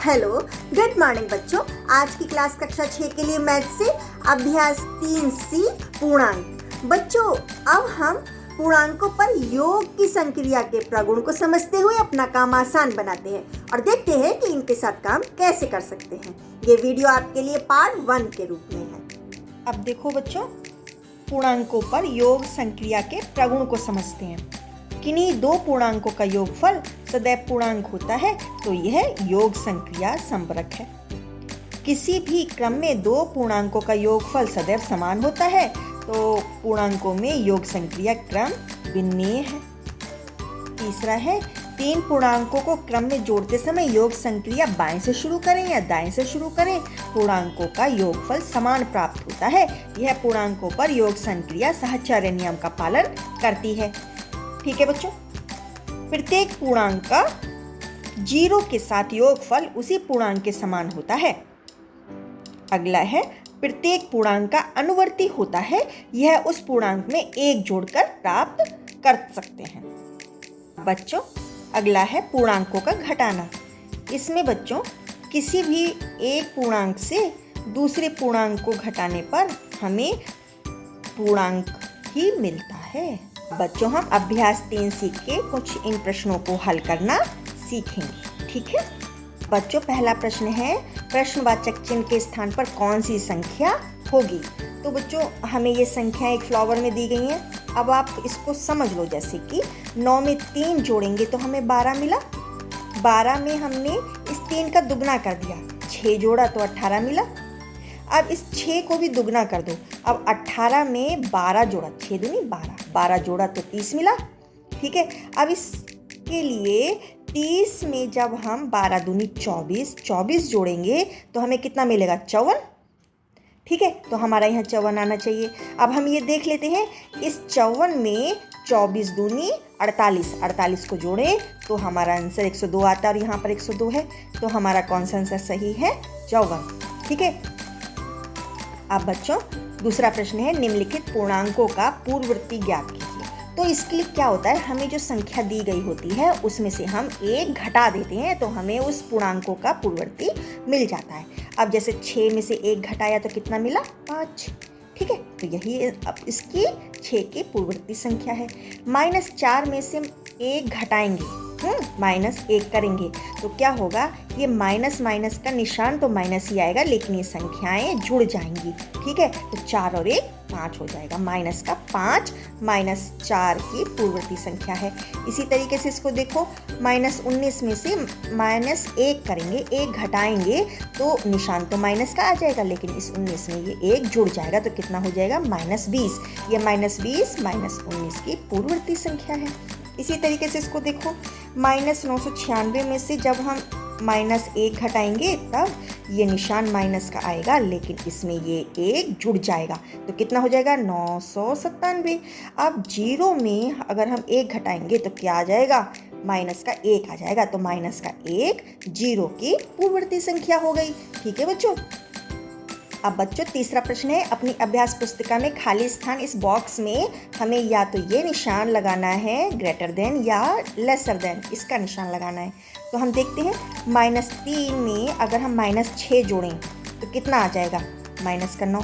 Hello, good morning बच्चों। आज की क्लास कक्षा 6 के लिए मैथ से अभ्यास 3C पूर्णांक। बच्चों, अब हम पूर्णांकों पर योग की संक्रिया के प्रगुण को समझते हुए अपना काम आसान बनाते हैं और देखते हैं कि इनके साथ काम कैसे कर सकते हैं। ये वीडियो आपके लिए पार्ट 1 के रूप में है। अब देखो बच्चों, पूर्णांकों पर योग संक्रिया के प्रगुण को समझते हैं। किन्हीं दो पूर्णांकों का योगफल सदैव पूर्णांक होता है तो यह योग संक्रिया संपर्क है। किसी भी क्रम में दो पूर्णांकों का योगफल सदैव समान होता है तो पूर्णांकों में योग संक्रिया क्रम भिन्नीय है। तीसरा है, तीन पूर्णांकों को क्रम में जोड़ते समय योग संक्रिया बाएं से शुरू करें या दाएं से शुरू करें, पूर्णांकों का योगफल समान प्राप्त होता है। यह पूर्णांकों पर योग संक्रिया साहचर्य नियम का पालन करती है। ठीक है बच्चों, प्रत्येक पूर्णांक का 0 के साथ योगफल उसी पूर्णांक के समान होता है। अगला है, प्रत्येक पूर्णांक का अनुवर्ती होता है। यह उस पूर्णांक में एक जोड़कर प्राप्त कर सकते हैं। बच्चों, अगला है पूर्णांकों का घटाना। इसमें बच्चों किसी भी एक पूर्णांक से दूसरे पूर्णांक को घटाने पर हमें पूर्णांक ही मिलता है। बच्चों, हम अभ्यास 3C के कुछ इन प्रश्नों को हल करना सीखेंगे। ठीक है बच्चों, पहला प्रश्न है, प्रश्नवाचक चिन्ह के स्थान पर कौन सी संख्या होगी। तो बच्चों, हमें ये संख्या एक फ्लावर में दी गई हैं। अब आप इसको समझ लो, जैसे कि 9 में 3 जोड़ेंगे तो हमें 12 मिला। 12 में हमने इस 3 का दुगना कर दिया, 6 जोड़ा तो 18 मिला। अब इस 6 को भी दुगना कर दो। अब 18 में 12 जोड़ा, 6 दूनी 12, 12 जोड़ा तो 30 मिला। ठीक है, अब इसके लिए 30 में जब हम 12 दूनी 24, 24 जोड़ेंगे तो हमें कितना मिलेगा, 54। ठीक है, तो हमारा यहाँ 54 आना चाहिए। अब हम ये देख लेते हैं, इस 54 में 24 दूनी 48, 48 को जोड़े तो हमारा आंसर 102 आता है और यहाँ पर 102 है, तो हमारा कौन सा आंसर सही है, 54। ठीक है, अब बच्चों दूसरा प्रश्न है, निम्नलिखित पूर्णांकों का पूर्ववर्ती ज्ञात कीजिए। तो इसके लिए क्या होता है, हमें जो संख्या दी गई होती है उसमें से हम एक घटा देते हैं तो हमें उस पूर्णांकों का पूर्ववर्ती मिल जाता है। अब जैसे 6 में से एक घटाया तो कितना मिला, 5। ठीक है, तो यही अब इसकी 6 की पूर्ववर्ती संख्या है। -4 में से एक घटाएंगे, -1 करेंगे तो क्या होगा, ये माइनस माइनस का निशान तो माइनस ही आएगा लेकिन ये संख्याएं जुड़ जाएंगी। ठीक है, तो 4 और 1 5 हो जाएगा। माइनस का 5 -4 की पूर्ववर्ती संख्या है। इसी तरीके से इसको देखो, -19 में से -1 करेंगे, 1 घटाएंगे तो निशान तो माइनस का आ जाएगा लेकिन इस 19 में ये 1 जुड़ जाएगा तो कितना हो जाएगा, -20। ये -20 -19 की पूर्ववर्ती संख्या है। इसी तरीके से इसको देखो, -996 में से जब हम -1 घटाएंगे तब ये निशान माइनस का आएगा लेकिन इसमें ये 1 जुड़ जाएगा तो कितना हो जाएगा, 997। अब 0 में अगर हम 1 घटाएंगे तो क्या आ जाएगा, माइनस का 1 आ जाएगा, तो माइनस का 1 0 की पूर्ववर्ती संख्या हो गई। ठीक है बच्चों, अब बच्चों तीसरा प्रश्न है, अपनी अभ्यास पुस्तिका में खाली स्थान इस बॉक्स में हमें या तो ये निशान लगाना है ग्रेटर देन या लेसर देन, इसका निशान लगाना है। तो हम देखते हैं, -3 में अगर हम -6 जोड़ें तो कितना आ जाएगा, -9।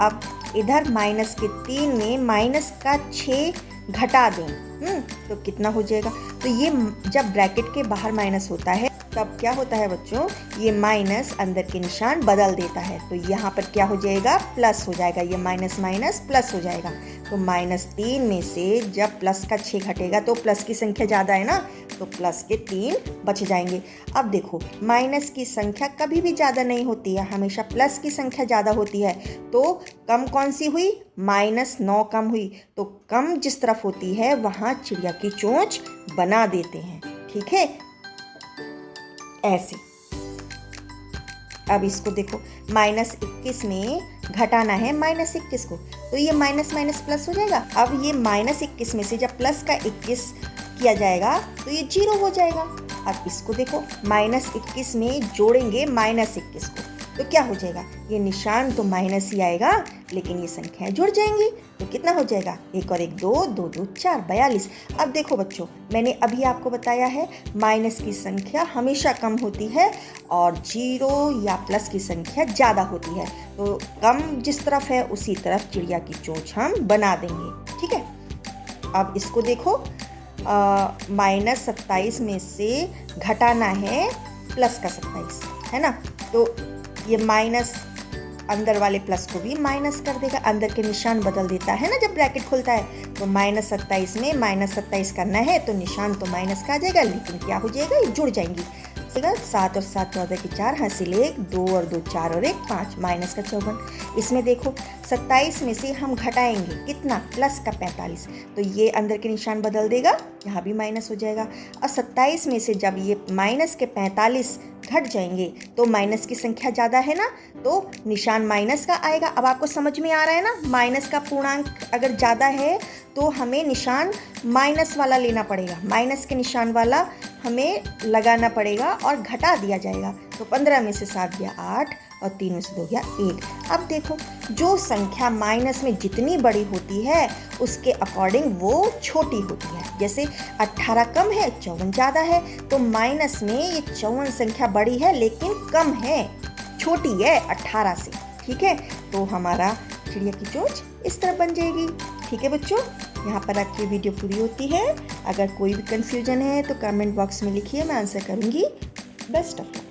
अब इधर -3 में माइनस का 6 घटा दें तो कितना हो जाएगा। तो ये जब ब्रैकेट के बाहर माइनस होता है तब क्या होता है बच्चों, ये माइनस अंदर के निशान बदल देता है तो यहाँ पर क्या हो जाएगा, प्लस हो जाएगा। ये माइनस माइनस प्लस हो जाएगा। तो -3 में से जब प्लस का 6 घटेगा तो प्लस की संख्या ज़्यादा है ना, तो प्लस के 3 बच जाएंगे। अब देखो, माइनस की संख्या कभी भी ज़्यादा नहीं होती है, हमेशा प्लस की संख्या ज़्यादा होती है। तो कम कौन सी हुई, -9 कम हुई। तो कम जिस तरफ होती है वहाँ चिड़िया की चोंच बना देते हैं। ठीक है, ऐसे। अब इसको देखो, -21 में घटाना है -21 को तो ये माइनस माइनस प्लस हो जाएगा। अब ये -21 में से जब प्लस का 21 किया जाएगा तो ये 0 हो जाएगा। अब इसको देखो, -21 में जोड़ेंगे -21 को तो क्या हो जाएगा, ये निशान तो माइनस ही आएगा लेकिन ये संख्याएं जुड़ जाएंगी। तो कितना हो जाएगा, 1 और 1 2, 2 2 4, 42। अब देखो बच्चों, मैंने अभी आपको बताया है माइनस की संख्या हमेशा कम होती है और जीरो या प्लस की संख्या ज़्यादा होती है। तो कम जिस तरफ है उसी तरफ चिड़िया की चोंच हम बना देंगे। ठीक है, अब इसको देखो, -27 में से घटाना है प्लस का 27, है ना। तो ये माइनस अंदर वाले प्लस को भी माइनस कर देगा, अंदर के निशान बदल देता है ना जब ब्रैकेट खुलता है। तो -27 में -27 करना है तो निशान तो माइनस का आ जाएगा, लेकिन क्या हो जाएगा, ये जुड़ जाएंगी। 7 और 7 14 की 4, हासिल 1, 2 और 2 4 और 1 5, माइनस का 54। इसमें देखो 27 में से हम घटाएंगे कितना, प्लस का 45, तो ये अंदर के निशान बदल देगा, यहाँ भी माइनस हो जाएगा। और 27 में से जब ये माइनस के 45 घट जाएंगे तो माइनस की संख्या ज़्यादा है ना, तो निशान माइनस का आएगा। अब आपको समझ में आ रहा है ना, माइनस का पूर्णांक अगर ज़्यादा है तो हमें निशान माइनस वाला लेना पड़ेगा, माइनस के निशान वाला हमें लगाना पड़ेगा और घटा दिया जाएगा। तो 15 में से 7 गया 8 और 3 में से 2 गया 1। अब देखो, जो संख्या माइनस में जितनी बड़ी होती है उसके अकॉर्डिंग वो छोटी होती है। जैसे 18 कम है, 54 ज़्यादा है, तो माइनस में ये 54 संख्या बड़ी है लेकिन कम है, छोटी है 18 से। ठीक है, तो हमारा चिड़िया की चोंच इस तरह बन जाएगी। ठीक है बच्चों, यहाँ पर आपकी वीडियो पूरी होती है। अगर कोई भी कन्फ्यूजन है तो कमेंट बॉक्स में लिखिए, मैं आंसर करूँगी। Best of luck.